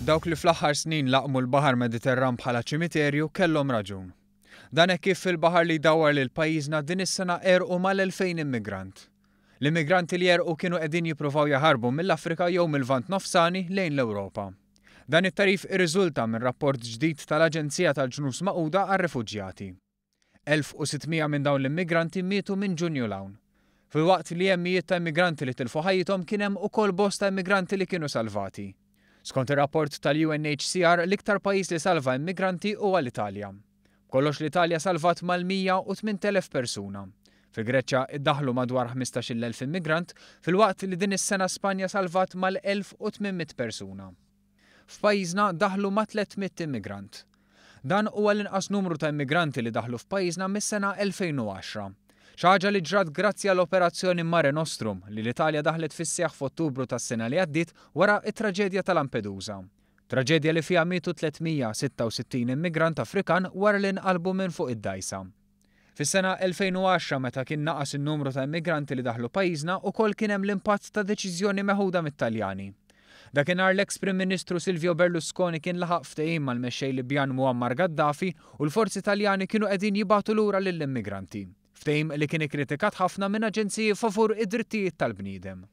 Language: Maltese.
Dawk li fl-aħħar snin laqmu l-Baħar Mediterran bħala ċimiterju kellhom raġun. Dan hekk kif fil-baħar li jdawwar lil pajjiżna din is-sena għerqu mal-2000 immigrant. L-immigranti li għerqu kienu qegħdin jippruvaw jaħarbu mill-Afrika jew mill-Lvant Nofsani lejn l-Ewropa. Dan it-tarif irriżulta minn rapport ġdid tal-Aġenzija tal-Ġnus Magħquda għar-Refuġjati. 1600 minn dawn l-immigranti mietu minn Ġunju l-hawn. Filwaqt li hemm mijiet ta' immigranti li tilfu ħajjithom kien hemm ukoll bosta immigranti li kienu salvati. Skont ir-rapport tal-UNHCR l-iktar pajjiż li salva immigranti huwa l-Italja. Kollox l-Italja salvat mal-108,000 persuna. Fil-Greċċja iddaħħlu madwar 15,000 immigrant, filwaqt li din is-sena Spanja salvat mal-1800 persuna. F'pajjiżna daħlu ma' 300 immigrant. Dan huwa l-inqas numru ta' immigranti li daħlu f'pajjiżna mis-sena 2010. Xi ħaġa li ġrat grazzi għall-operazzjoni Mare Nostrum li l-Italja daħlet fis-seħħ f'Ottubru tas-sena li għaddiet wara t-traġedja ta' Lampedusa. Traġedja li fiha mietu 366 immigrant Afrikan wara li nqalbu minn fuq id-dajsa. Fis-sena 2010 meta kien naqas in-numru ta' immigranti li daħlu pajjiżna ukoll kien hemm l-impatt ta' deċiżjoni meħuda mit-Taljani. Dakinhar l-eks Prim Ministru Silvio Berlusconi kien laħaq ftehim mal-mexxej Libjan Muammar Gaddafi u l-forzi Taljani kienu qegħdin jibagħtu lura lill-immigranti. Ftehim li kien ikkritikat ħafna minn aġenziji favur id-drittijiet tal-bniedem.